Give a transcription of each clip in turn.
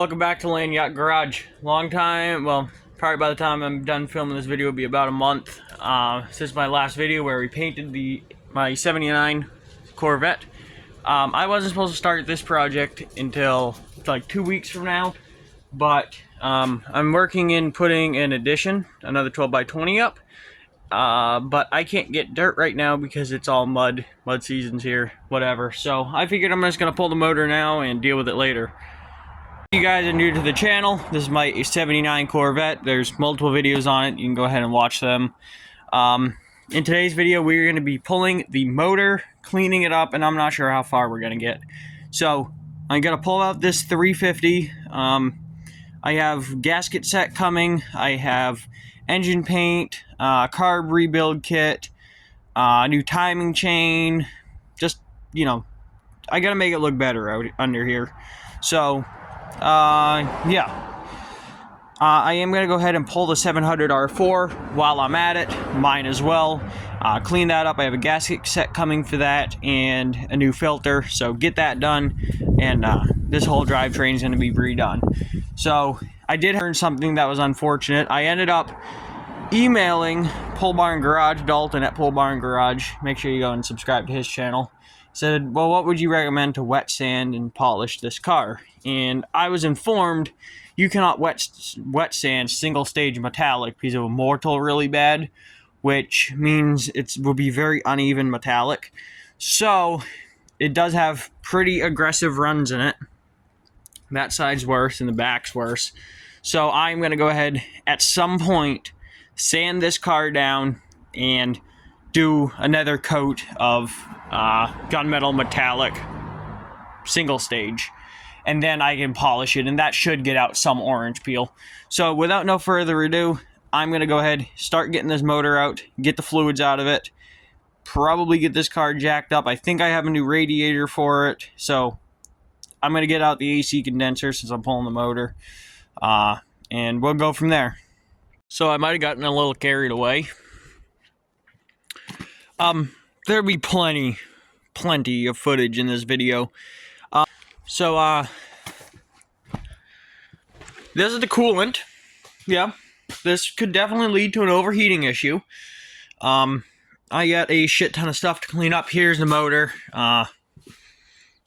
Welcome back to Land Yacht Garage. Long time, well, probably by the time I'm done filming this video, it'll be about a month since my last video where we painted my 79 Corvette. I wasn't supposed to start this project until like 2 weeks from now, but I'm working in putting an addition, another 12 by 20 up. But I can't get dirt right now because it's all mud season's here, whatever. So I figured I'm just gonna pull the motor now and deal with it later. If you guys are new to the channel, this is my 79 Corvette. There's multiple videos on it. You can go ahead and watch them. In today's video, we're going to be pulling the motor, cleaning it up, and I'm not sure how far we're going to get. So, I'm going to pull out this 350. I have gasket set coming. I have engine paint, carb rebuild kit, new timing chain. Just, you know, I got to make it look better out under here. So, yeah. I am going to go ahead and pull the 700 R4 while I'm at it. Mine as well. Clean that up. I have a gasket set coming for that and a new filter. So get that done. And this whole drivetrain is going to be redone. So I did learn something that was unfortunate. I ended up emailing Pole Barn Garage, Dalton at Pole Barn Garage. Make sure you go and subscribe to his channel. Said, well, what would you recommend to wet sand and polish this car? And I was informed you cannot wet sand single stage metallic because it will mortal really bad, which means it will be very uneven metallic. So it does have pretty aggressive runs in it. That side's worse and the back's worse. So I'm going to go ahead at some point, sand this car down and do another coat of gunmetal metallic single stage, and then I can polish it, and that should get out some orange peel. So without no further ado, I'm gonna go ahead, start getting this motor out, get the fluids out of it, probably get this car jacked up. I think I have a new radiator for it, so I'm gonna get out the AC condenser since I'm pulling the motor, and we'll go from there. So I might have gotten a little carried away. There'll be plenty of footage in this video. This is the coolant. Yeah, this could definitely lead to an overheating issue. I got a shit ton of stuff to clean up. Here's the motor.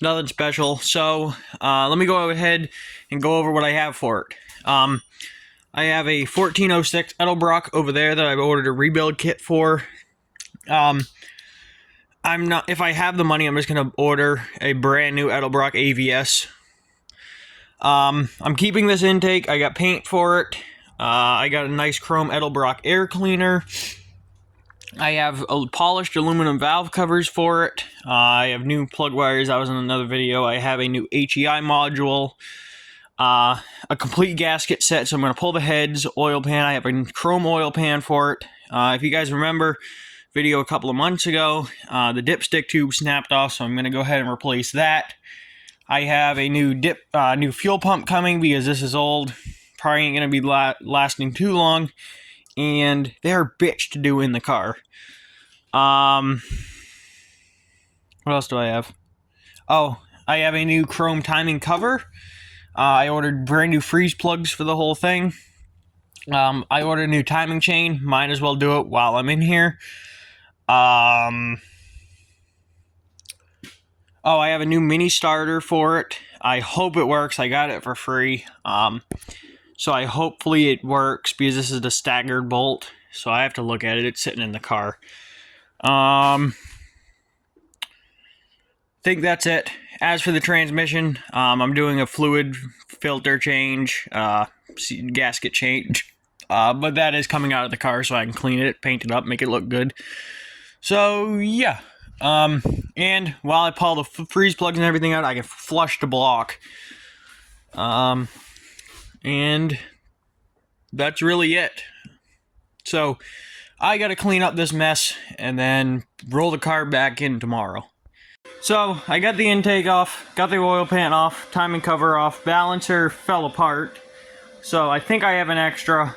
Nothing special. So, let me go ahead and go over what I have for it. I have a 1406 Edelbrock over there that I've ordered a rebuild kit for. If I have the money, I'm just going to order a brand new Edelbrock AVS. I'm keeping this intake. I got paint for it. I got a nice chrome Edelbrock air cleaner. I have polished aluminum valve covers for it. I have new plug wires. That was in another video. I have a new HEI module. A complete gasket set. So I'm going to pull the heads, oil pan. I have a chrome oil pan for it. If you guys remember, video a couple of months ago, the dipstick tube snapped off, so I'm going to go ahead and replace that. I have a new new fuel pump coming because this is old. Probably ain't going to be lasting too long, and they're a bitch to do in the car. What else do I have? Oh, I have a new chrome timing cover. I ordered brand new freeze plugs for the whole thing. I ordered a new timing chain. Might as well do it while I'm in here. Oh, I have a new mini starter for it. I hope it works. I got it for free. So hopefully it works because this is the staggered bolt. So I have to look at it. It's sitting in the car. Think that's it. As for the transmission, I'm doing a fluid filter change, gasket change. But that is coming out of the car so I can clean it, paint it up, make it look good. So, yeah. And while I pull the freeze plugs and everything out, I can flush the block. And that's really it. So, I gotta clean up this mess and then roll the car back in tomorrow. So, I got the intake off, got the oil pan off, timing cover off, balancer fell apart. So I think I have an extra.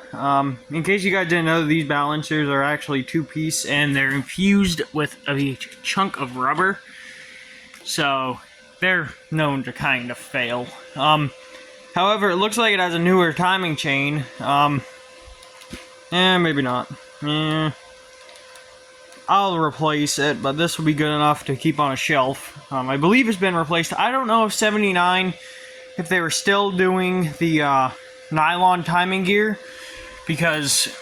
In case you guys didn't know, these balancers are actually two-piece and they're infused with a chunk of rubber. So they're known to kind of fail. However, it looks like it has a newer timing chain. Maybe not. I'll replace it, but this will be good enough to keep on a shelf. I believe it's been replaced. I don't know if 79, if they were still doing the nylon timing gear, because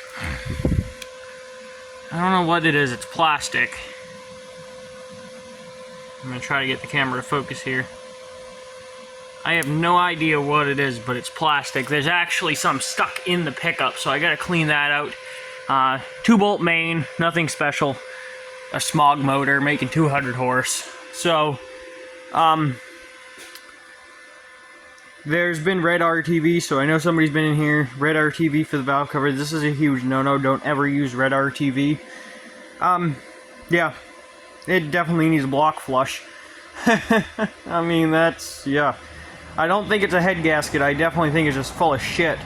I don't know what it is. It's plastic. I'm going to try to get the camera to focus here. I have no idea what it is, but it's plastic. There's actually some stuck in the pickup, so I got to clean that out. 2-bolt main, nothing special. A smog motor making 200 horse. So, there's been red RTV, so I know somebody's been in here. Red RTV for the valve cover. This is a huge no-no. Don't ever use red RTV. Yeah, it definitely needs a block flush. I mean, that's, yeah. I don't think it's a head gasket. I definitely think it's just full of shit.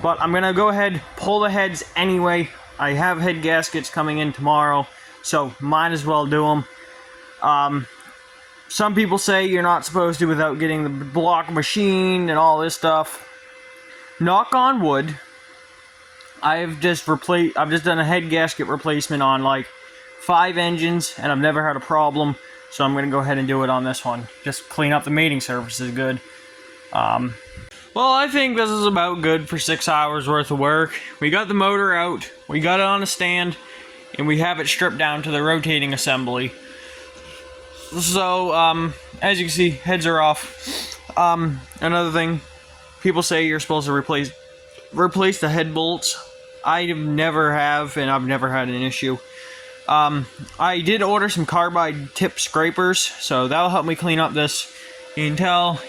But I'm gonna go ahead, pull the heads anyway. I have head gaskets coming in tomorrow, so might as well do them. Some people say you're not supposed to without getting the block machine and all this stuff. Knock on wood. I've just done a head gasket replacement on like 5 engines, and I've never had a problem. So I'm gonna go ahead and do it on this one. Just clean up the mating surface is good. Well, I think this is about good for 6 hours worth of work. We got the motor out, we got it on a stand, and we have it stripped down to the rotating assembly. So, as you can see, heads are off. Another thing, people say you're supposed to replace the head bolts. I never have, and I've never had an issue. I did order some carbide tip scrapers, so that'll help me clean up this. You can tell,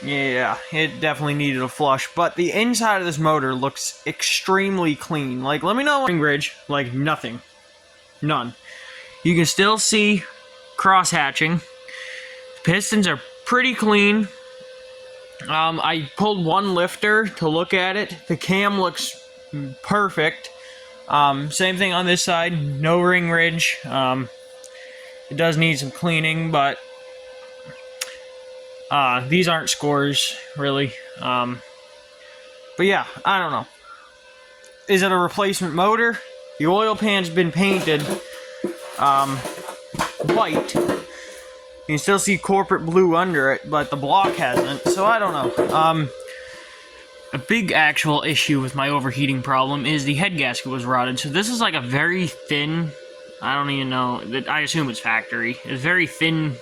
yeah, it definitely needed a flush, but the inside of this motor looks extremely clean. Like, let me know ring ridge, like nothing. None. You can still see cross hatching. Pistons are pretty clean. I pulled one lifter to look at it. The cam looks perfect. Same thing on this side, no ring ridge. It does need some cleaning, but these aren't scores, really. But yeah, I don't know. Is it a replacement motor? The oil pan's been painted white. You can still see corporate blue under it, but the block hasn't, so I don't know. A big actual issue with my overheating problem is the head gasket was rotted. So this is like a very thin, I don't even know, I assume it's factory. It's a very thin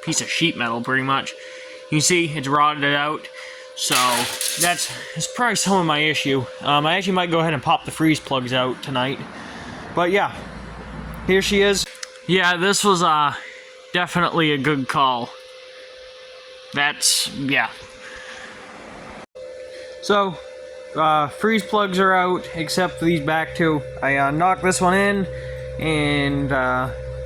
piece of sheet metal, pretty much. You can see it's rotted out. So that's probably some of my issue. I actually might go ahead and pop the freeze plugs out tonight. But yeah, here she is. Yeah, this was definitely a good call. That's, yeah. So, freeze plugs are out, except for these back two. I knocked this one in, and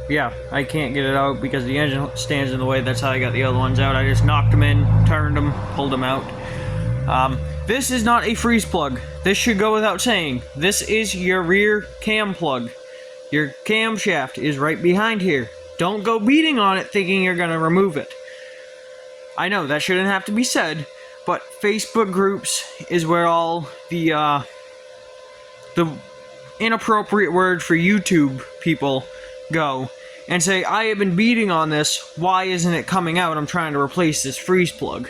yeah, I can't get it out because the engine stands in the way. That's how I got the other ones out. I just knocked them in, turned them, pulled them out. This is not a freeze plug. This should go without saying. This is your rear cam plug. Your camshaft is right behind here. Don't go beating on it thinking you're going to remove it. I know, that shouldn't have to be said, but Facebook groups is where all the inappropriate word for YouTube people go and say, I have been beating on this, why isn't it coming out? I'm trying to replace this freeze plug.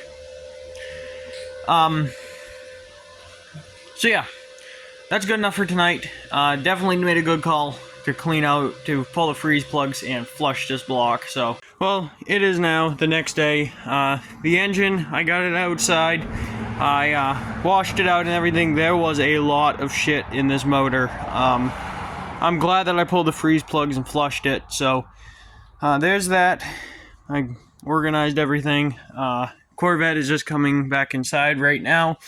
So yeah, that's good enough for tonight. Definitely made a good call to clean out, to pull the freeze plugs and flush this block. So, well, it is now the next day. The engine, I got it outside. I washed it out and everything. There was a lot of shit in this motor. I'm glad that I pulled the freeze plugs and flushed it. So, there's that. I organized everything. Corvette is just coming back inside right now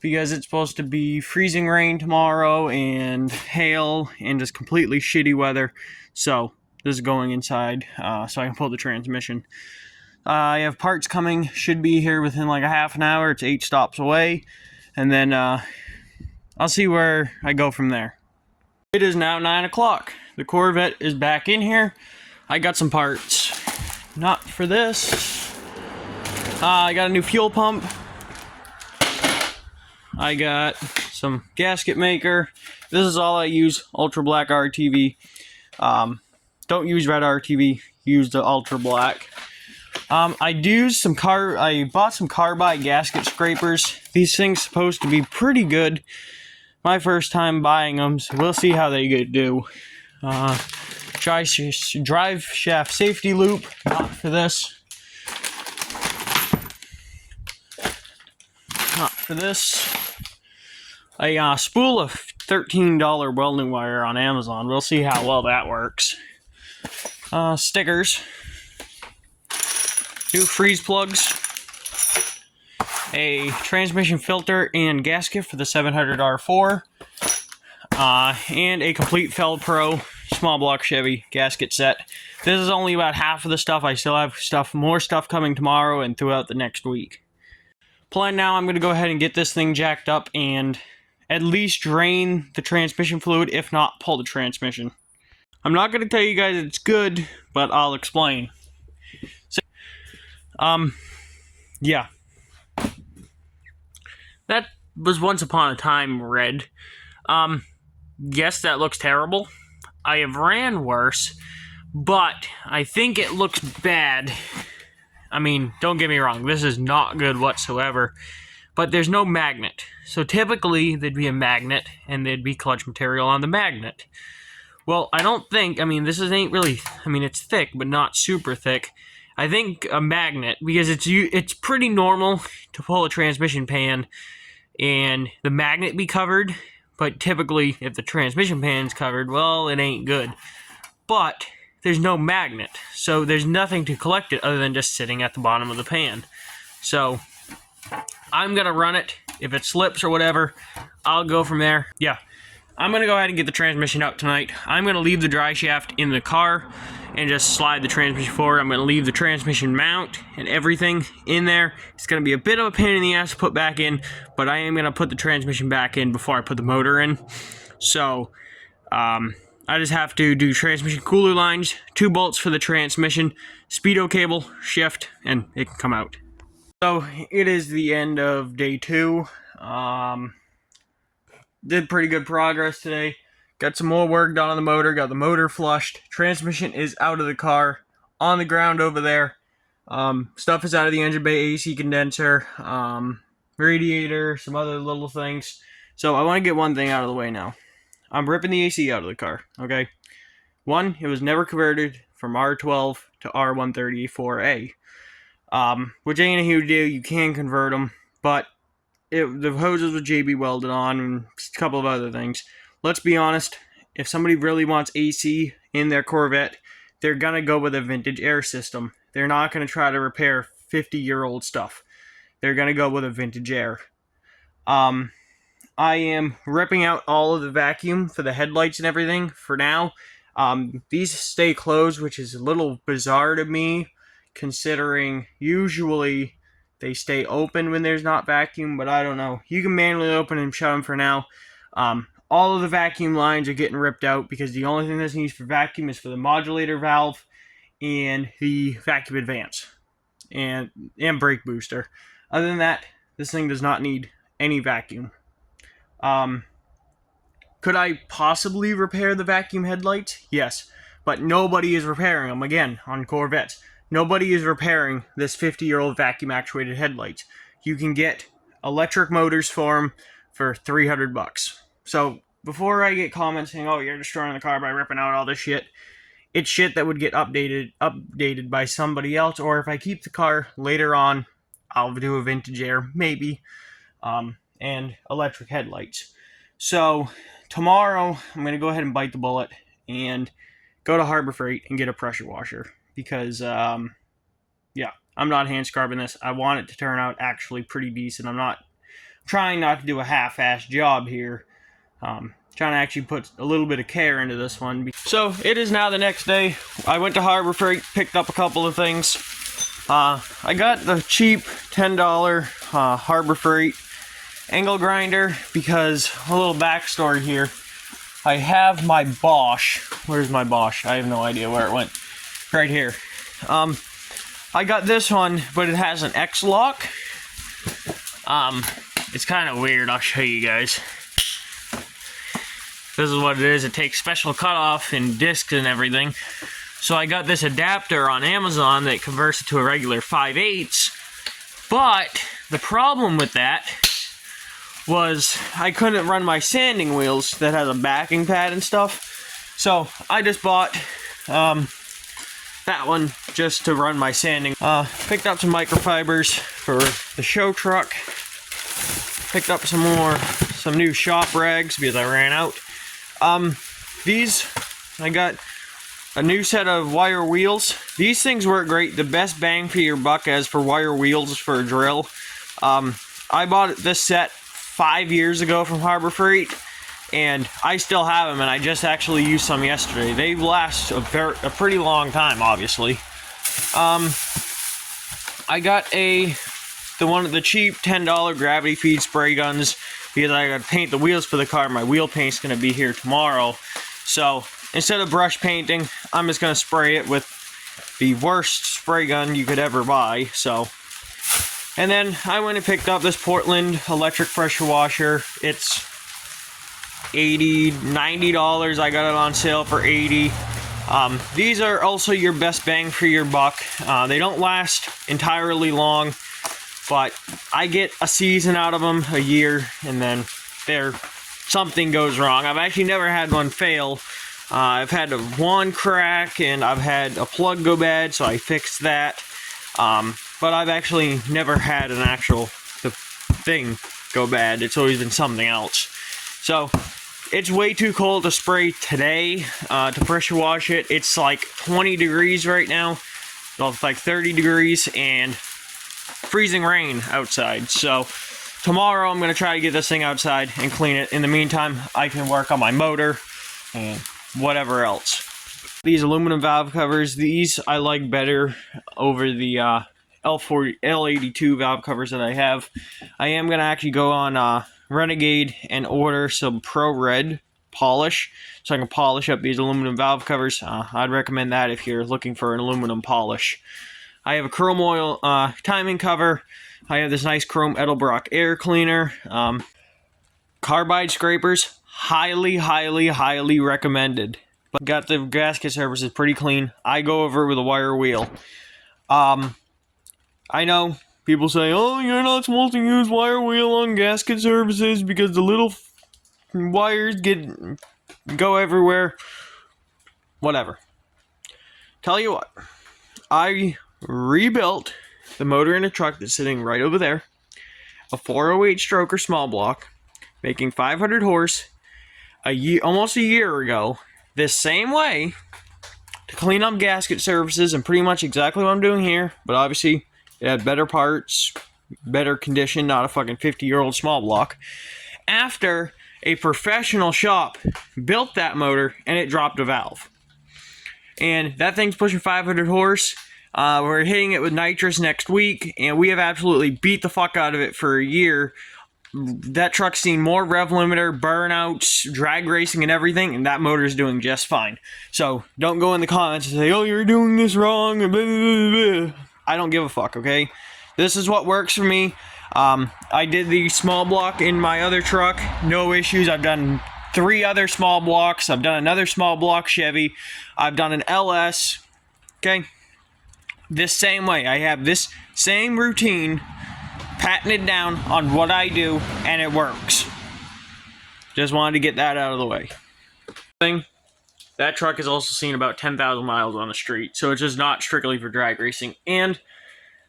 because it's supposed to be freezing rain tomorrow and hail and just completely shitty weather. So this is going inside so I can pull the transmission. I have parts coming, should be here within like a half an hour. It's 8 stops away, and then I'll see where I go from there. It is now 9 o'clock. The Corvette is back in here. I got some parts. Not for this. I got a new fuel pump. I got some gasket maker. This is all I use, ultra black RTV. Don't use red RTV, use the ultra black. I bought some carbide gasket scrapers. These things supposed to be pretty good. My first time buying them, so we'll see how they do. Drive shaft safety loop, not for this. Not for this. A spool of $13 welding wire on Amazon. We'll see how well that works. Stickers. New freeze plugs. A transmission filter and gasket for the 700 R4. And a complete Fel-Pro small block Chevy gasket set. This is only about half of the stuff. I still have more stuff coming tomorrow and throughout the next week. Plan now, I'm going to go ahead and get this thing jacked up and at least drain the transmission fluid, if not pull the transmission. I'm not going to tell you guys it's good, but I'll explain. So, yeah. That was once upon a time red. Yes, that looks terrible. I have ran worse, but I think it looks bad. I mean, don't get me wrong, this is not good whatsoever, but there's no magnet. So typically, there'd be a magnet, and there'd be clutch material on the magnet. Well, I don't think, this ain't really, it's thick, but not super thick. I think a magnet, because it's pretty normal to pull a transmission pan and the magnet be covered, but typically, if the transmission pan's covered, well, it ain't good. But there's no magnet, so there's nothing to collect it other than just sitting at the bottom of the pan. So I'm gonna run it. If it slips or whatever, I'll go from there. Yeah, I'm gonna go ahead and get the transmission out tonight. I'm gonna leave the dry shaft in the car and just slide the transmission forward. I'm gonna leave the transmission mount and everything in there. It's gonna be a bit of a pain in the ass to put back in, but I am gonna put the transmission back in before I put the motor in. So, I just have to do transmission cooler lines, 2 bolts for the transmission, speedo cable, shift, and it can come out. So, it is the end of day 2. Did pretty good progress today. Got some more work done on the motor, got the motor flushed. Transmission is out of the car, on the ground over there. Stuff is out of the engine bay, AC condenser, radiator, some other little things. So I want to get one thing out of the way now. I'm ripping the AC out of the car, okay? One, it was never converted from R12 to R134A. Which ain't a huge deal, you can convert them, but the hoses were JB welded on and a couple of other things. Let's be honest, if somebody really wants AC in their Corvette, they're going to go with a vintage air system. They're not going to try to repair 50-year-old stuff. They're going to go with a vintage air. I am ripping out all of the vacuum for the headlights and everything for now. These stay closed, which is a little bizarre to me, considering usually they stay open when there's not vacuum, but I don't know. You can manually open and shut them for now. All of the vacuum lines are getting ripped out because the only thing that's used for vacuum is for the modulator valve and the vacuum advance and brake booster. Other than that, this thing does not need any vacuum. Could I possibly repair the vacuum headlights? Yes, but nobody is repairing them. Again, on Corvettes, nobody is repairing this 50-year-old vacuum actuated headlights. You can get electric motors for them for $300. So, before I get comments saying, oh, you're destroying the car by ripping out all this shit, it's shit that would get updated by somebody else, or if I keep the car later on, I'll do a vintage air, maybe, and electric headlights. So, tomorrow, I'm going to go ahead and bite the bullet and go to Harbor Freight and get a pressure washer, because, yeah, I'm not hand scrubbing this. I want it to turn out actually pretty decent. I'm not trying not to do a half-assed job here. Trying to actually put a little bit of care into this one. So, it is now the next day. I went to Harbor Freight, picked up a couple of things. I got the cheap $10 Harbor Freight angle grinder because, a little backstory here. I have my Bosch. Where's my Bosch? I have no idea where it went. Right here. I got this one, but it has an X-lock. It's kind of weird. I'll show you guys. This is what it is. It takes special cutoff and discs and everything. So I got this adapter on Amazon that converts it to a regular 5/8. But the problem with that was I couldn't run my sanding wheels that has a backing pad and stuff. So I just bought that one just to run my sanding. Picked up some microfibers for the show truck. Picked up some new shop rags because I ran out. I got a new set of wire wheels. These things work great. The best bang for your buck as for wire wheels for a drill. I bought this set 5 years ago from Harbor Freight, and I still have them, and I just actually used some yesterday. They last a pretty long time, obviously. I got the cheap $10 gravity feed spray guns because I got to paint the wheels for the car. My wheel paint's going to be here tomorrow. So instead of brush painting, I'm just going to spray it with the worst spray gun you could ever buy. And then I went and picked up this Portland electric pressure washer. It's $80, $90. I got it on sale for $80. These are also your best bang for your buck. They don't last entirely long, but I get a season out of them, a year, and then something goes wrong. I've actually never had one fail. I've had one crack, and I've had a plug go bad, so I fixed that. But I've actually never had an actual thing go bad. It's always been something else. So it's way too cold to spray today to pressure wash it. It's like 20 degrees right now. Well, it's like 30 degrees and freezing rain outside. So tomorrow I'm going to try to get this thing outside and clean it. In the meantime, I can work on my motor and whatever else. These aluminum valve covers, these I like better over the L82 valve covers that I have. I am going to actually go on Renegade and order some Pro Red polish so I can polish up these aluminum valve covers. I'd recommend that if you're looking for an aluminum polish. I have a chrome oil timing cover. I have this nice chrome Edelbrock air cleaner. Carbide scrapers, highly, highly, highly recommended. But got the gasket surfaces pretty clean. I go over it with a wire wheel. I know people say, oh, you're not supposed to use wire wheel on gasket surfaces because the little wires go everywhere. Whatever. Tell you what, I rebuilt the motor in a truck that's sitting right over there, a 408 stroker small block, making 500 horse, almost a year ago, this same way, to clean up gasket surfaces, and pretty much exactly what I'm doing here, but obviously it had better parts, better condition, not a fucking 50-year-old small block. After a professional shop built that motor and it dropped a valve. And that thing's pushing 500 horse. We're hitting it with nitrous next week, and we have absolutely beat the fuck out of it for a year. That truck's seen more rev limiter, burnouts, drag racing, and everything, and that motor's doing just fine. So don't go in the comments and say, oh, you're doing this wrong, and blah, blah, blah, blah. I don't give a fuck, okay? This is what works for me. I did the small block in my other truck, no issues. I've done 3 other small blocks. I've done another small block Chevy. I've done an LS, okay? This same way. I have this same routine patented down on what I do, and it works. Just wanted to get that out of the way. That truck has also seen about 10,000 miles on the street, so it's just not strictly for drag racing. And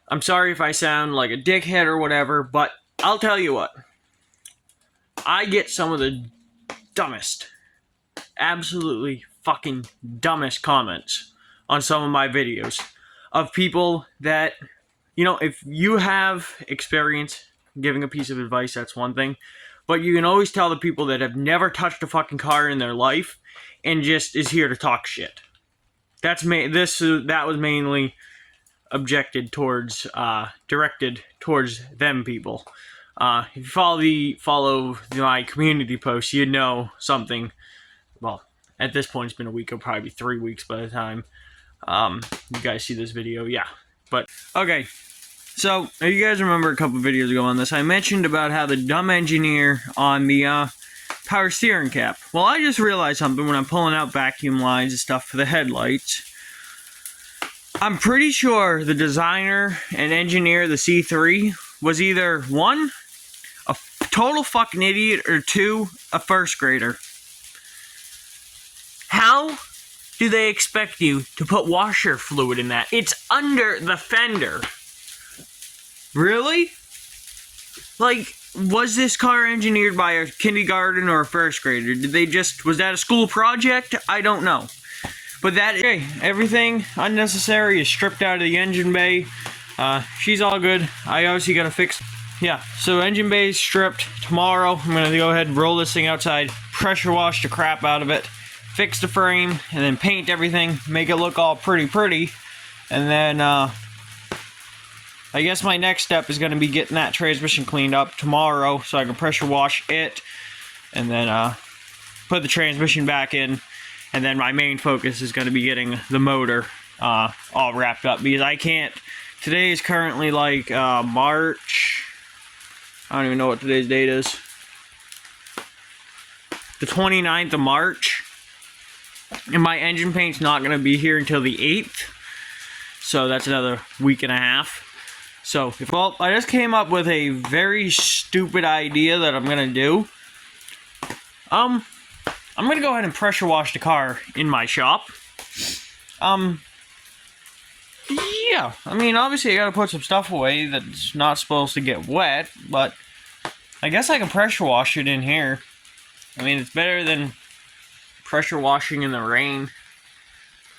I'm sorry if I sound like a dickhead or whatever, but I'll tell you what. I get some of the dumbest, absolutely fucking dumbest comments on some of my videos of people that, you know, if you have experience giving a piece of advice, that's one thing. But you can always tell the people that have never touched a fucking car in their life and just is here to talk shit. That was mainly directed towards them people. If you follow my community posts, you'd know something. Well, at this point, it's been a week. It'll probably be 3 weeks by the time you guys see this video. Yeah, but okay. So, if you guys remember a couple videos ago on this, I mentioned about how the dumb engineer on the power steering cap. Well, I just realized something when I'm pulling out vacuum lines and stuff for the headlights. I'm pretty sure the designer and engineer of the C3 was either one, a total fucking idiot, or two, a first grader. How do they expect you to put washer fluid in that? It's under the fender. Really? Like, was this car engineered by a kindergarten or a first grader? Did they just, was that a school project? I don't know. But that, okay, everything unnecessary is stripped out of the engine bay. She's all good. I obviously gotta fix, yeah, so engine bay is stripped. Tomorrow, I'm gonna go ahead and roll this thing outside, pressure wash the crap out of it, fix the frame, and then paint everything, make it look all pretty. And then, I guess my next step is going to be getting that transmission cleaned up tomorrow so I can pressure wash it and then put the transmission back in. And then my main focus is going to be getting the motor all wrapped up, because I can't. Today is currently like March. I don't even know what today's date is. The 29th of March. And my engine paint's not going to be here until the 8th. So that's another week and a half. So, well, I just came up with a very stupid idea that I'm going to do. I'm going to go ahead and pressure wash the car in my shop. Yeah, I mean, obviously I got to put some stuff away that's not supposed to get wet, but I guess I can pressure wash it in here. I mean, it's better than pressure washing in the rain.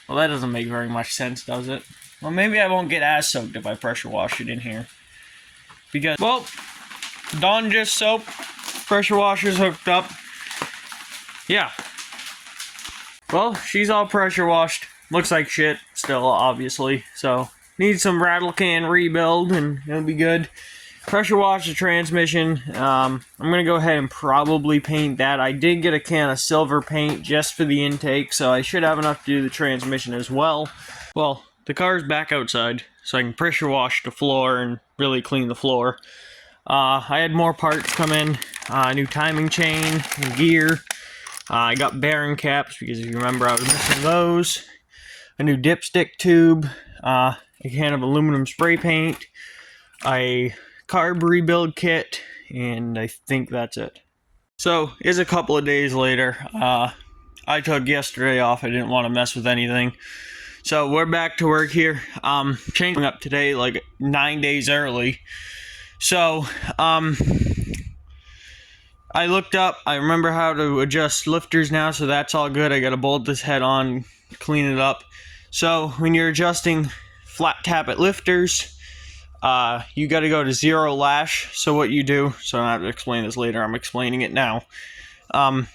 Well, that doesn't make very much sense, does it? Well, maybe I won't get as soaked if I pressure wash it in here. Because, well, Dawn just soap, pressure washer's hooked up. Yeah. Well, she's all pressure washed. Looks like shit still, obviously. So, needs some rattle can rebuild and it'll be good. Pressure wash the transmission. I'm going to go ahead and probably paint that. I did get a can of silver paint just for the intake, so I should have enough to do the transmission as well. Well, the car's back outside, so I can pressure wash the floor and really clean the floor. I had more parts come in. New timing chain, and gear. I got bearing caps, because if you remember I was missing those. A new dipstick tube. A can of aluminum spray paint. A carb rebuild kit. And I think that's it. So, it's a couple of days later. I took yesterday off. I didn't want to mess with anything. So we're back to work here. Changing up today like 9 days early. So I looked up. I remember how to adjust lifters now, so that's all good. I got to bolt this head on, clean it up. So when you're adjusting flat tappet lifters, you got to go to 0 lash. So what you do, so I don't have to explain this later, I'm explaining it now.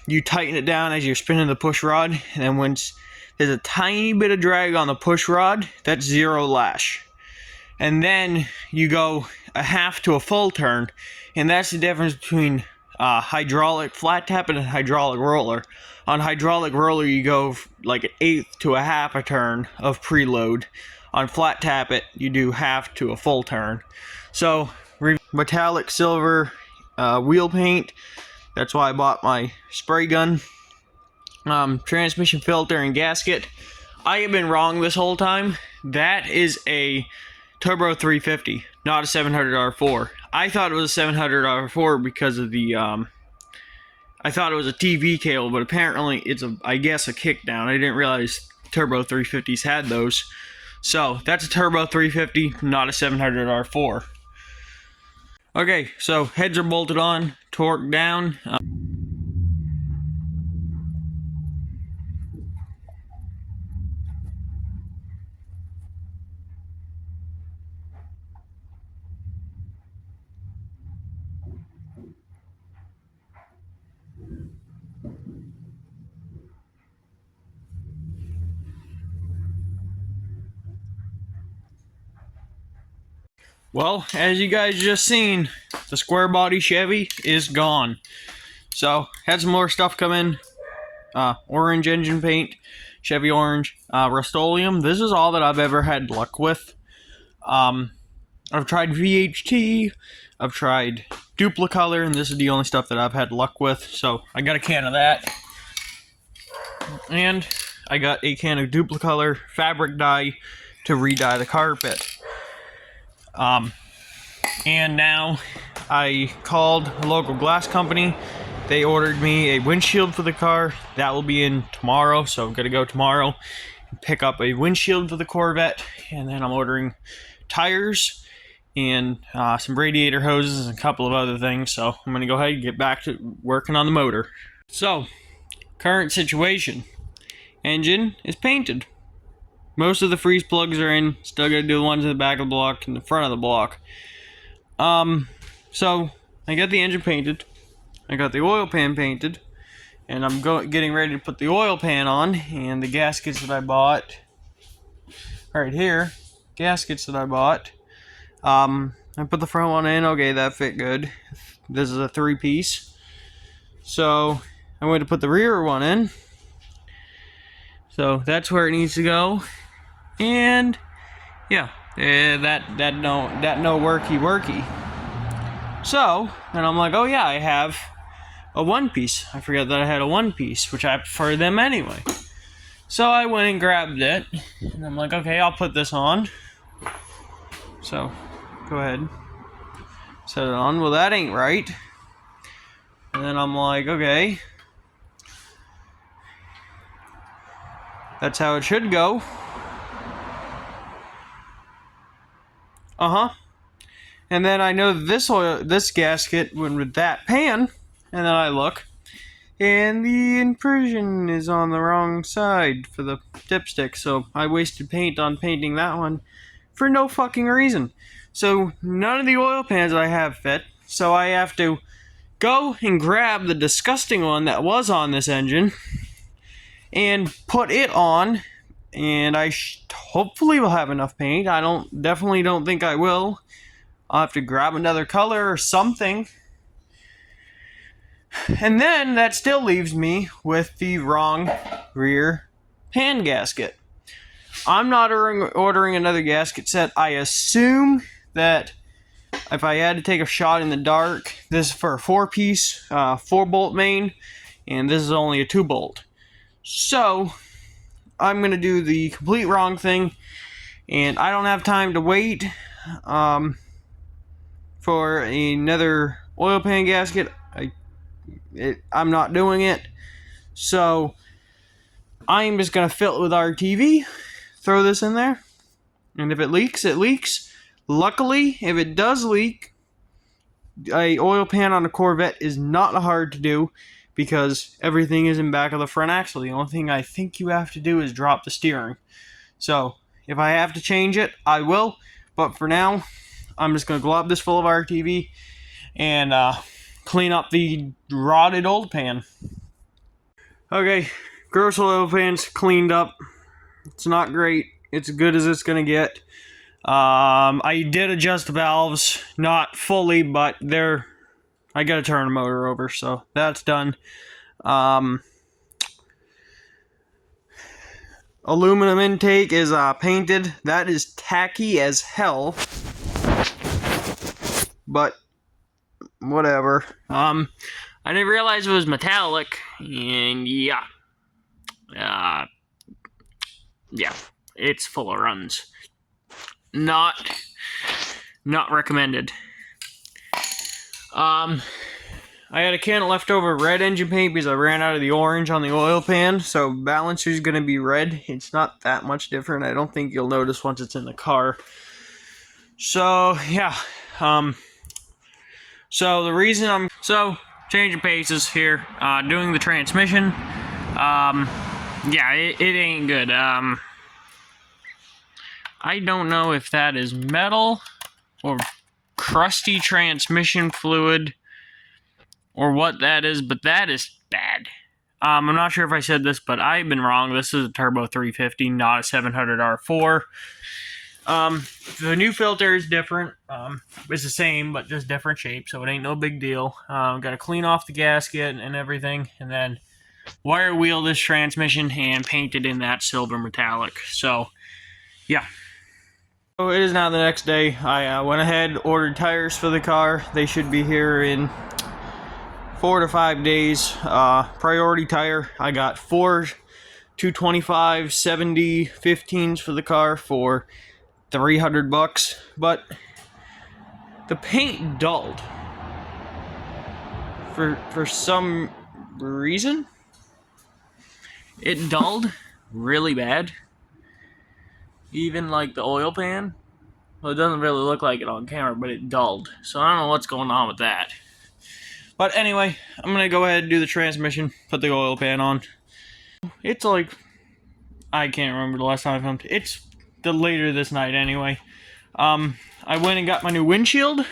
You tighten it down as you're spinning the push rod, and then once there's a tiny bit of drag on the push rod, that's 0 lash. And then you go a half to a full turn, and that's the difference between hydraulic flat tappet and hydraulic roller. On hydraulic roller, you go like an eighth to a half a turn of preload. On flat tappet, you do half to a full turn. So, metallic silver wheel paint. That's why I bought my spray gun. Transmission filter and gasket. I have been wrong this whole time. That is a Turbo 350, not a 700 R4. I thought it was a 700 R4 because of the I thought it was a TV cable, but apparently it's I guess a kickdown. I didn't realize Turbo 350s had those. So that's a Turbo 350, not a 700 R4. Okay, so heads are bolted on, torque down. Well, as you guys just seen, the square body Chevy is gone. So, had some more stuff come in. Orange engine paint, Chevy orange, Rust-Oleum. This is all that I've ever had luck with. I I've tried VHT, I've tried Duplicolor, and this is the only stuff that I've had luck with. So I got a can of that, and I got a can of Duplicolor fabric dye to re-dye the carpet. And now I called a local glass company. They ordered me a windshield for the car. That will be in tomorrow, so I'm gonna go tomorrow and pick up a windshield for the Corvette, and then I'm ordering tires and some radiator hoses and a couple of other things. So I'm gonna go ahead and get back to working on the motor. So, current situation. Engine is painted. Most of the freeze plugs are in. Still gotta do the ones in the back of the block and the front of the block. So I got the engine painted. I got the oil pan painted, and I'm getting ready to put the oil pan on, and the gaskets that I bought right here, gaskets that I bought. I put the front one in. Okay, that fit good. This is a 3-piece. So I'm going to put the rear one in. So that's where it needs to go. And yeah, that no worky. So then I'm like, oh yeah, I have a 1-piece. I forgot that I had a 1-piece, which I prefer them anyway. So I went and grabbed it, and I'm like, okay, I'll put this on. So go ahead, set it on. Well, that ain't right. And then I'm like, okay, that's how it should go. And then I know this gasket went with that pan, and then I look, and the impression is on the wrong side for the dipstick, so I wasted paint on painting that one for no fucking reason. So none of the oil pans I have fit, so I have to go and grab the disgusting one that was on this engine and put it on, and I hopefully will have enough paint. I definitely don't think I will. I'll have to grab another color or something. And then that still leaves me with the wrong rear pan gasket. I'm not ordering another gasket set. I assume that if I had to take a shot in the dark, this is for a 4-piece, 4-bolt main, and this is only a 2-bolt. So I'm going to do the complete wrong thing, and I don't have time to wait for another oil pan gasket. I'm not doing it. So I'm just going to fill it with RTV, throw this in there, and if it leaks, it leaks. Luckily, if it does leak, a oil pan on a Corvette is not hard to do because everything is in back of the front axle. The only thing I think you have to do is drop the steering. So if I have to change it, I will. But for now, I'm just going to glob this full of RTV and clean up the rotted old pan. Okay, gross oil pan's cleaned up. It's not great. It's as good as it's going to get. I did adjust the valves, not fully, but I got to turn the motor over, so that's done. Aluminum intake is painted. That is tacky as hell, but whatever. I didn't realize it was metallic, and yeah, it's full of runs. Not recommended. I had a can of leftover red engine paint because I ran out of the orange on the oil pan, so balancer's gonna be red. It's not that much different. I don't think you'll notice once it's in the car. So yeah, so the reason I'm changing paces here, doing the transmission. Yeah, it ain't good. I don't know if that is metal or crusty transmission fluid or what that is, but that is bad. I'm not sure if I said this, but I've been wrong. This is a Turbo 350, not a 700 R4. The new filter is different. It's the same, but just different shape, so it ain't no big deal. Got to clean off the gasket and everything, and then wire wheel this transmission and paint it in that silver metallic. So, yeah. So it is now the next day. I went ahead, ordered tires for the car. They should be here in 4 to 5 days. Priority tire. I got 4 225 70 15s for the car for $300, but the paint dulled for some reason. It dulled really bad. Even like the oil pan. Well, it doesn't really look like it on camera, but it dulled. So I don't know what's going on with that. But anyway, I'm gonna go ahead and do the transmission, put the oil pan on. It's like, I can't remember the last time I filmed. It's the later this night anyway. I went and got my new windshield.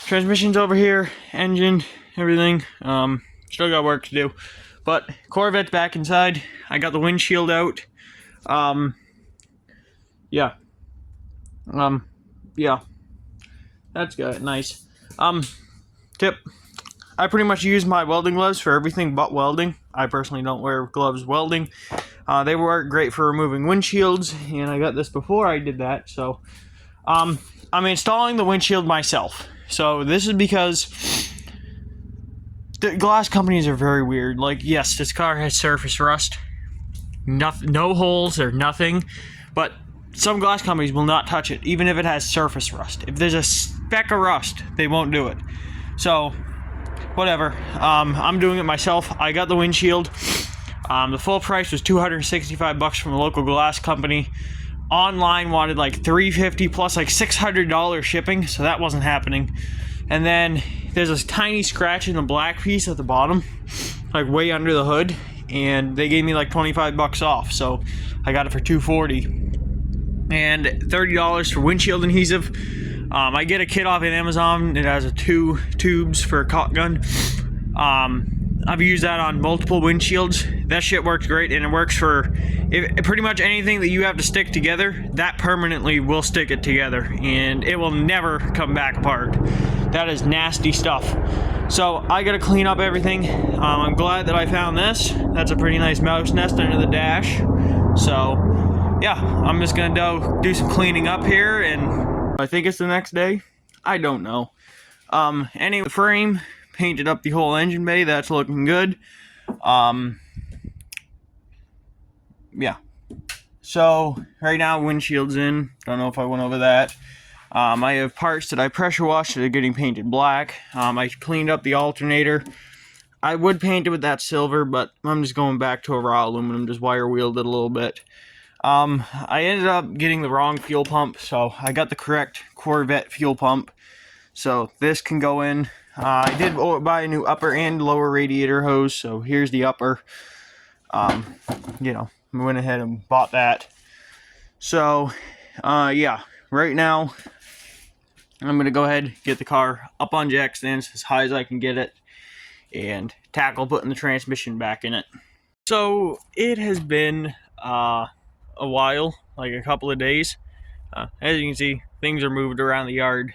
Transmission's over here, engine, everything. Still got work to do. But Corvette's back inside. I got the windshield out. Yeah. Yeah. That's good. Nice. Tip. I pretty much use my welding gloves for everything but welding. I personally don't wear gloves welding. They work great for removing windshields, and I got this before I did that. So, I'm installing the windshield myself. So this is because the glass companies are very weird. Like, yes, this car has surface rust. No holes or nothing. But some glass companies will not touch it, even if it has surface rust. If there's a speck of rust, they won't do it. So, whatever. I'm doing it myself. I got the windshield. The full price was $265 from a local glass company. Online wanted like $350 plus like $600 shipping, so that wasn't happening. And then there's this tiny scratch in the black piece at the bottom, like way under the hood, and they gave me like $25 off, so I got it for $240 and $30 for windshield adhesive. I get a kit off at Amazon. It has 2 tubes for a caulk gun. I've used that on multiple windshields. That shit works great, and it works for pretty much anything that you have to stick together. That permanently will stick it together, and it will never come back apart. That is nasty stuff. So I gotta clean up everything. I'm glad that I found this. That's a pretty nice mouse nest under the dash. So yeah, I'm just gonna do some cleaning up here, and I think it's the next day. I don't know. Anyway, frame. Painted up the whole engine bay. That's looking good. Yeah. So right now windshield's in. Don't know if I went over that. I have parts that I pressure washed that are getting painted black. I cleaned up the alternator. I would paint it with that silver, but I'm just going back to a raw aluminum. Just wire wheeled it a little bit. I ended up getting the wrong fuel pump, so I got the correct Corvette fuel pump. So this can go in. I did buy a new upper and lower radiator hose, so here's the upper. You know, I went ahead and bought that. So, yeah, right now, I'm going to go ahead and get the car up on jack stands as high as I can get it, and tackle putting the transmission back in it. So, it has been a while, like a couple of days. As you can see, things are moved around the yard.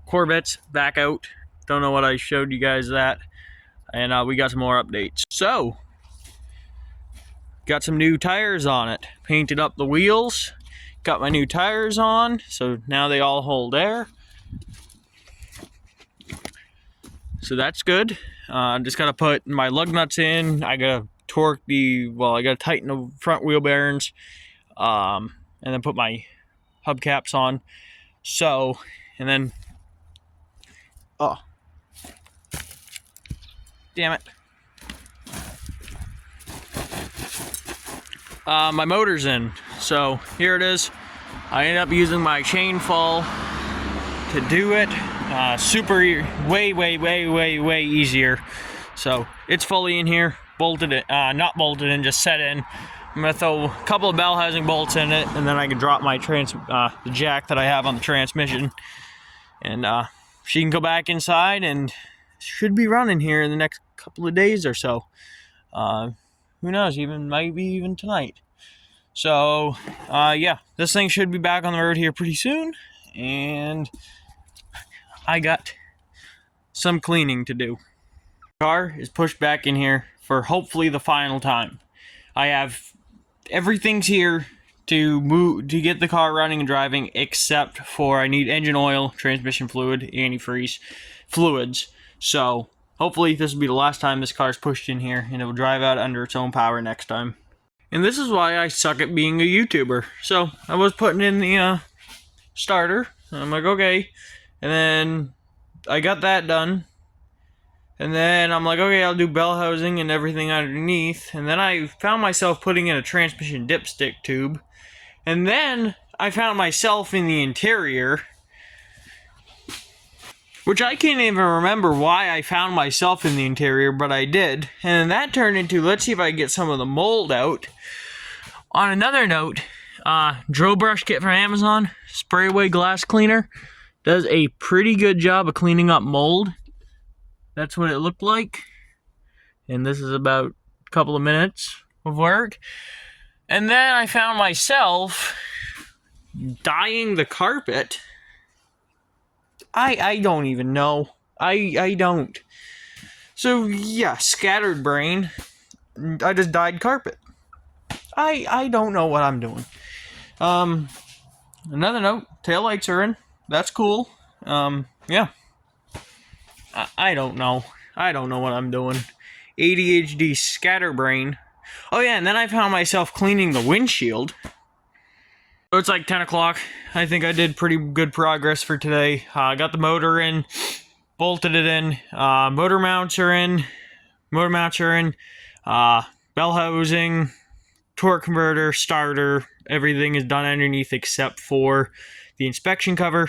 Corvette's back out. Don't know what I showed you guys that. And we got some more updates. So, got some new tires on it. Painted up the wheels. Got my new tires on. So now they all hold air. So that's good. Just gotta put my lug nuts in. I gotta torque I gotta tighten the front wheel bearings. And then put my hubcaps on. So, and then oh, damn it. My motor's in. So here it is. I ended up using my chain fall to do it. Super, way easier. So it's fully in here. Bolted it, not bolted in, just set in. I'm gonna throw a couple of bell housing bolts in it, and then I can drop my the jack that I have on the transmission. And she can go back inside and should be running here in the next couple of days or so. Who knows, maybe even tonight. So, yeah, this thing should be back on the road here pretty soon. And I got some cleaning to do. The car is pushed back in here for hopefully the final time. I have everything's here to get the car running and driving, except for I need engine oil, transmission fluid, antifreeze fluids. So hopefully this will be the last time this car is pushed in here, and it will drive out under its own power next time. And this is why I suck at being a YouTuber. So I was putting in the starter, and I'm like, okay, and then I got that done. And then I'm like, okay, I'll do bell housing and everything underneath. And then I found myself putting in a transmission dipstick tube. And then I found myself in the interior, which I can't even remember why I found myself in the interior, but I did. And that turned into, let's see if I can get some of the mold out. On another note, drill brush kit from Amazon, spray away glass cleaner, does a pretty good job of cleaning up mold. That's what it looked like. And this is about a couple of minutes of work. And then I found myself dyeing the carpet. I don't even know. I don't. So yeah, scattered brain. I just dyed carpet. I don't know what I'm doing. Another note, taillights are in. That's cool. Yeah. I don't know. I don't know what I'm doing. ADHD scatterbrain. Oh yeah, and then I found myself cleaning the windshield. So it's like 10 o'clock. I think I did pretty good progress for today. Got the motor in, bolted it in. Motor mounts are in. Bell housing, torque converter, starter. Everything is done underneath except for the inspection cover.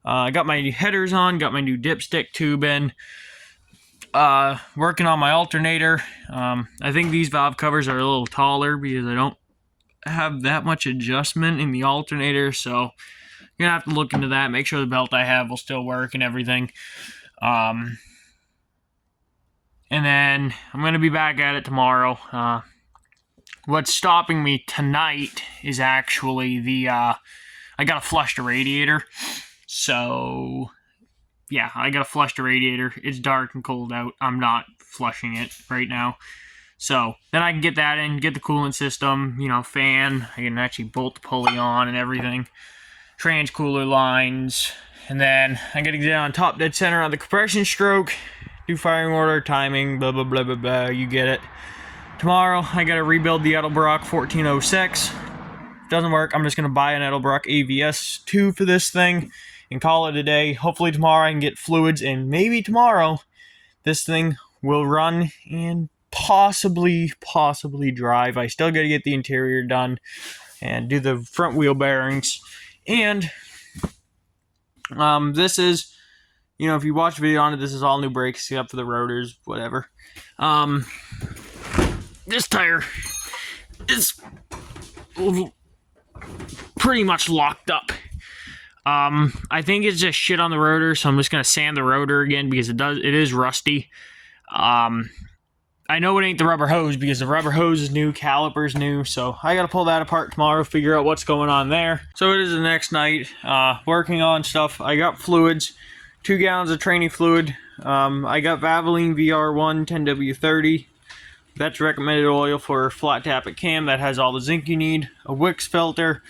I got my headers on, got my new dipstick tube in. Working on my alternator. I think these valve covers are a little taller because I don't have that much adjustment in the alternator, so I'm gonna have to look into that, make sure the belt I have will still work and everything. And then I'm gonna be back at it tomorrow. What's stopping me tonight is actually the I gotta flush the radiator. So yeah, I gotta flush the radiator. It's dark and cold out. I'm not flushing it right now. So then I can get that in, get the coolant system, you know, fan. I can actually bolt the pulley on and everything. Trans cooler lines. And then I gotta get on top dead center on the compression stroke. Do firing order, timing, blah, blah, blah, blah, blah. You get it. Tomorrow, I gotta rebuild the Edelbrock 1406. Doesn't work, I'm just gonna buy an Edelbrock AVS 2 for this thing and call it a day. Hopefully tomorrow I can get fluids, and maybe tomorrow this thing will run and possibly drive. I still gotta get the interior done and do the front wheel bearings. And this is, you know, if you watch the video on it, this is all new brakes except for the rotors, whatever. This tire is pretty much locked up. I think it's just shit on the rotor, so I'm just gonna sand the rotor again because it is rusty. I know it ain't the rubber hose because the rubber hose is new, caliper's new, so I gotta pull that apart tomorrow, figure out what's going on there. So it is the next night, working on stuff. I got fluids, 2 gallons of training fluid. I got Valvoline VR1 10W30. That's recommended oil for flat tappet cam that has all the zinc you need. A Wix filter,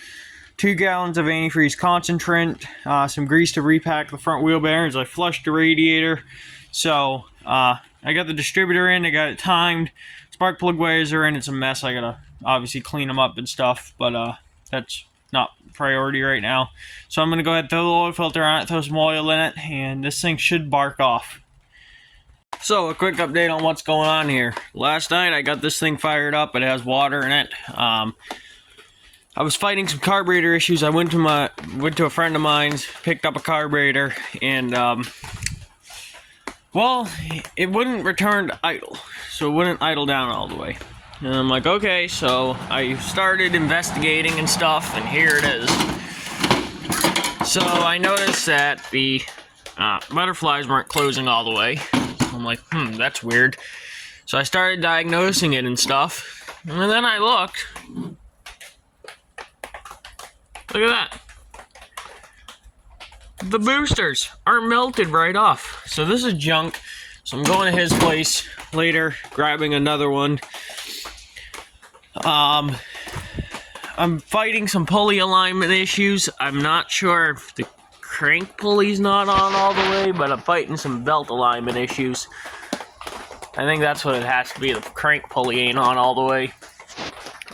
2 gallons of antifreeze concentrant, some grease to repack the front wheel bearings. I flushed the radiator, so I got the distributor in, I got it timed. Spark plug wires are in, it's a mess. I gotta obviously clean them up and stuff, but that's not priority right now. So I'm gonna go ahead and throw the oil filter on it, throw some oil in it, and this thing should bark off. So a quick update on what's going on here. Last night I got this thing fired up, it has water in it. I was fighting some carburetor issues. I went to a friend of mine's, picked up a carburetor, and well, it wouldn't return to idle, so it wouldn't idle down all the way. And I'm like, okay, so I started investigating and stuff, and here it is. So I noticed that the butterflies weren't closing all the way. So I'm like, that's weird. So I started diagnosing it and stuff, and then I looked. Look at that. The boosters are melted right off. So this is junk. So I'm going to his place later, grabbing another one. I'm fighting some pulley alignment issues. I'm not sure if the crank pulley's not on all the way, but I'm fighting some belt alignment issues. I think that's what it has to be. The crank pulley ain't on all the way.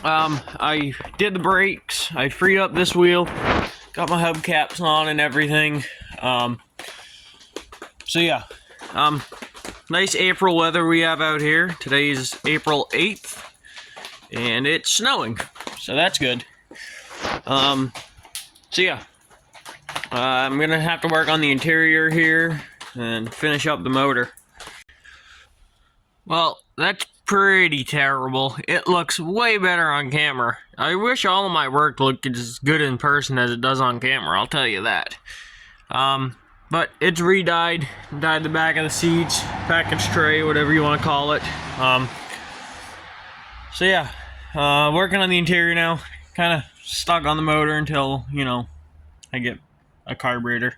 I did the brakes. I freed up this wheel. Got my hubcaps on and everything. So yeah. Nice April weather we have out here. Today is April 8th. And it's snowing. So that's good. So yeah. I'm gonna have to work on the interior here and finish up the motor. Well, that's pretty terrible. It looks way better on camera. I wish all of my work looked as good in person as it does on camera, I'll tell you that. But it's re-dyed. Dyed the back of the seats, package tray, whatever you want to call it. So yeah, working on the interior now. Kind of stuck on the motor until, you know, I get a carburetor.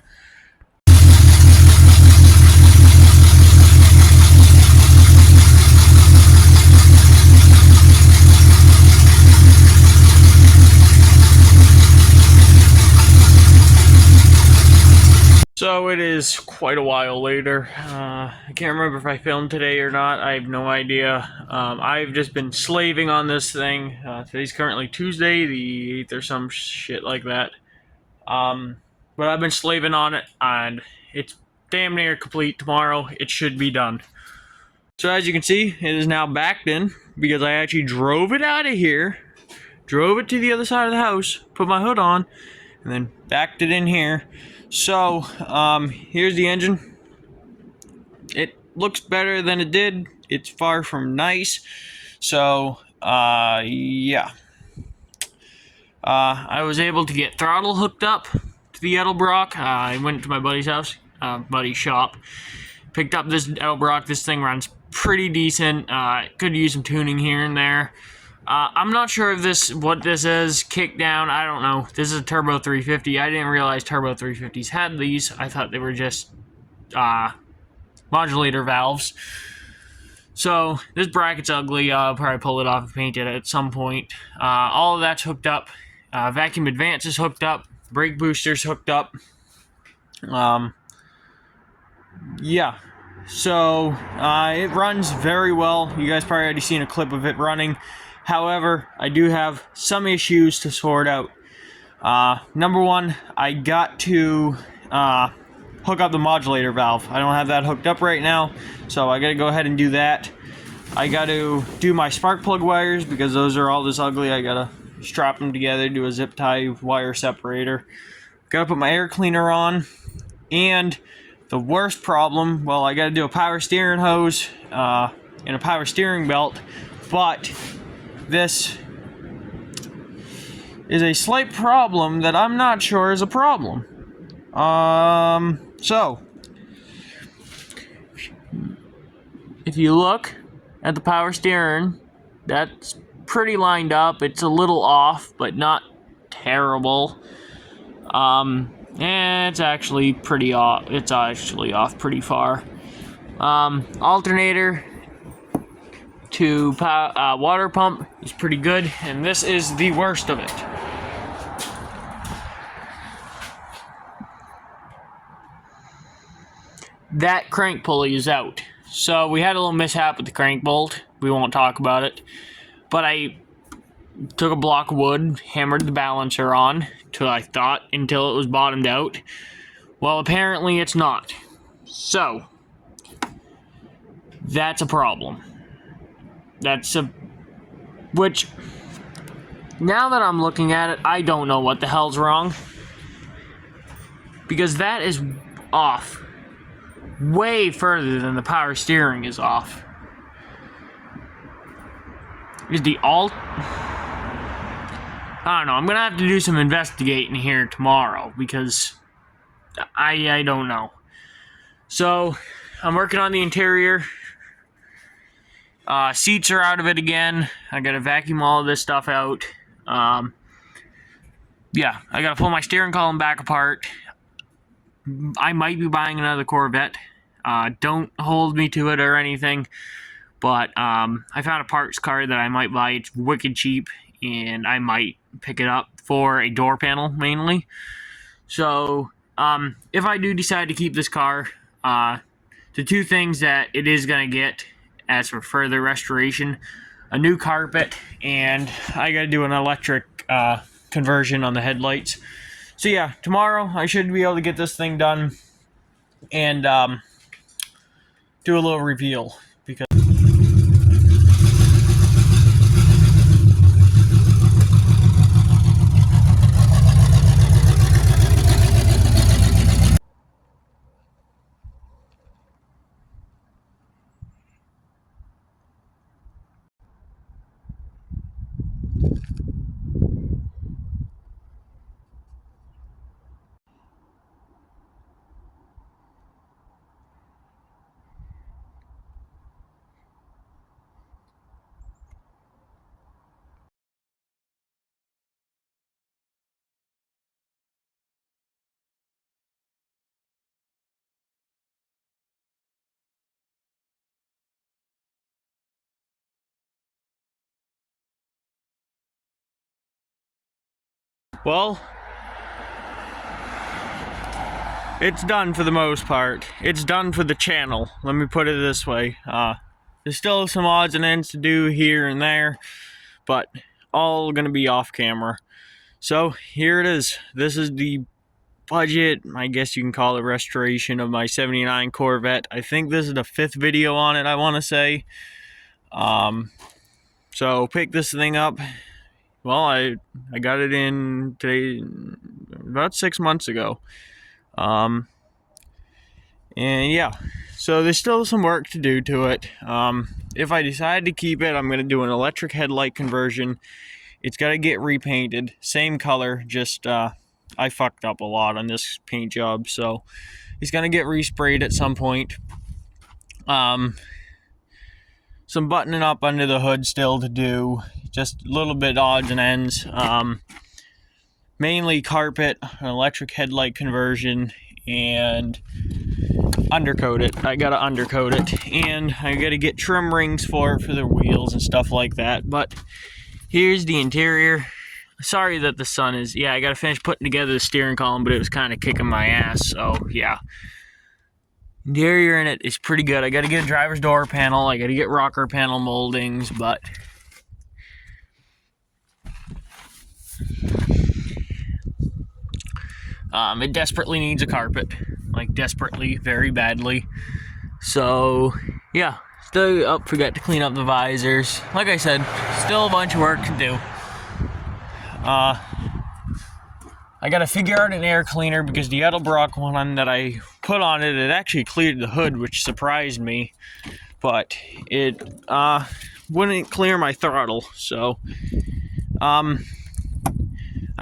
So it is quite a while later. I can't remember if I filmed today or not. I have no idea. I've just been slaving on this thing. Today's currently Tuesday, the 8th or some shit like that. But I've been slaving on it, and it's damn near complete. Tomorrow it should be done. So as you can see, it is now backed in because I actually drove it out of here, drove it to the other side of the house, put my hood on, and then backed it in here. So, here's the engine. It looks better than it did. It's far from nice. So, yeah. I was able to get throttle hooked up to the Edelbrock. I went to my buddy's house, buddy's shop. Picked up this Edelbrock. This thing runs pretty decent. Could use some tuning here and there. I'm not sure if what this is, kickdown, I don't know. This is a Turbo 350. I didn't realize Turbo 350s had these. I thought they were just modulator valves. So this bracket's ugly. I'll probably pull it off and paint it at some point. All of that's hooked up. Vacuum advance is hooked up. Brake booster's hooked up. Yeah. So it runs very well. You guys probably already seen a clip of it running. However, I do have some issues to sort out. Number one, I got to hook up the modulator valve. I don't have that hooked up right now, so I gotta go ahead and do that. I gotta do my spark plug wires because those are all this ugly. I gotta strap them together, do a zip tie wire separator. Gotta put my air cleaner on, and the worst problem, well, I gotta do a power steering hose and a power steering belt, but this is a slight problem that I'm not sure is a problem. So if you look at the power steering, that's pretty lined up. It's a little off, but not terrible. And it's actually pretty off. It's actually off pretty far. Alternator to water pump is pretty good, and this is the worst of it. That crank pulley is out. So we had a little mishap with the crank bolt. We won't talk about it. But I took a block of wood, hammered the balancer on until it was bottomed out. Well, apparently it's not. So that's a problem. Which, now that I'm looking at it, I don't know what the hell's wrong. Because that is off. Way further than the power steering is off. Is the I don't know. I'm going to have to do some investigating here tomorrow. Because I don't know. So, I'm working on the interior. Seats are out of it again. I gotta vacuum all of this stuff out. Yeah, I gotta pull my steering column back apart. I might be buying another Corvette. Don't hold me to it or anything. But I found a parts card that I might buy. It's wicked cheap, and I might pick it up for a door panel mainly. So if I do decide to keep this car, the two things that it is going to get as for further restoration, a new carpet, and I got to do an electric conversion on the headlights. So yeah, tomorrow I should be able to get this thing done and do a little reveal, because well, it's done for the most part. It's done for the channel, let me put it this way. There's still some odds and ends to do here and there, but all gonna be off camera. So here it is. This is the budget, I guess you can call it, restoration of my 79 Corvette. I think this is the 5th video on it, I want to say. So pick this thing up. Well, I got it in today about 6 months ago. And yeah, so there's still some work to do to it. If I decide to keep it, I'm going to do an electric headlight conversion. It's got to get repainted, same color, just I fucked up a lot on this paint job, so it's going to get resprayed at some point. Some buttoning up under the hood still to do, just a little bit odds and ends. Mainly carpet, an electric headlight conversion, and undercoat it. I gotta undercoat it, and I gotta get trim rings for it for the wheels and stuff like that. But here's the interior. Sorry that the sun is, yeah, I gotta finish putting together the steering column, but it was kind of kicking my ass, so yeah. Interior in it is pretty good. I gotta get a driver's door panel, I gotta get rocker panel moldings, but it desperately needs a carpet, like desperately, very badly. So yeah, still forgot to clean up the visors. Like I said, still a bunch of work to do. I gotta figure out an air cleaner, because the Edelbrock one that I put on it, it actually cleared the hood, which surprised me, but it wouldn't clear my throttle. So I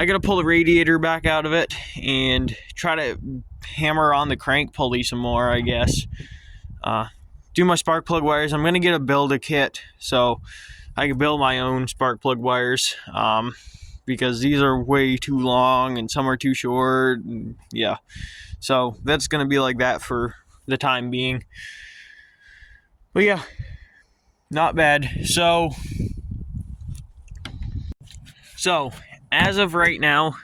gotta pull the radiator back out of it and try to hammer on the crank pulley some more, I guess. Do my spark plug wires. I'm gonna get a build-a-kit so I can build my own spark plug wires, because these are way too long and some are too short, and yeah. So that's gonna be like that for the time being. But yeah, not bad. So as of right now,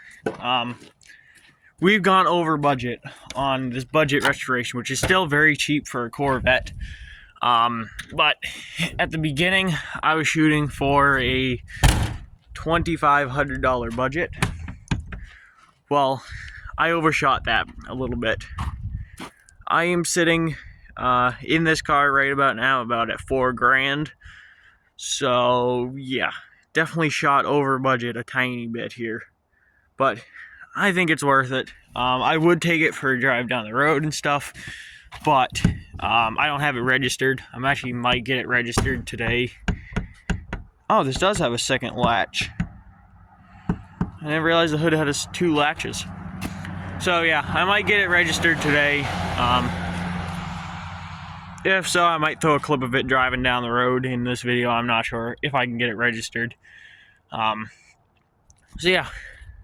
we've gone over budget on this budget restoration, which is still very cheap for a Corvette. But at the beginning, I was shooting for a $2,500 budget. Well, I overshot that a little bit. I am sitting in this car right about now about at $4 grand. So yeah, definitely shot over budget a tiny bit here, but I think it's worth it. I would take it for a drive down the road and stuff, but I don't have it registered. I actually might get it registered today. Oh, this does have a second latch. I didn't realize the hood had 2 latches. So yeah, I might get it registered today. If so, I might throw a clip of it driving down the road in this video. I'm not sure if I can get it registered. So yeah,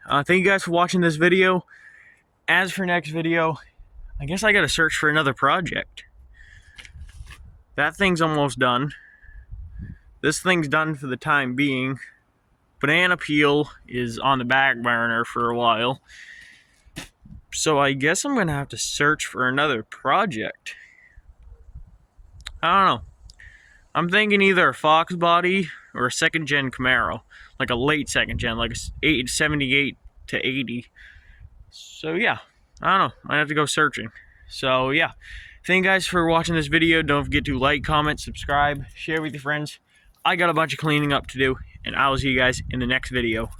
thank you guys for watching this video. As for next video, I guess I gotta search for another project. That thing's almost done. This thing's done for the time being. banana peel is on the back burner for a while. So I guess I'm gonna have to search for another project. I don't know. I'm thinking either a Fox body or a second gen Camaro, like a late second gen, like a 78 to 80. So yeah, I don't know. Might have to go searching. So yeah, thank you guys for watching this video. Don't forget to like, comment, subscribe, share with your friends. I got a bunch of cleaning up to do, and I will see you guys in the next video.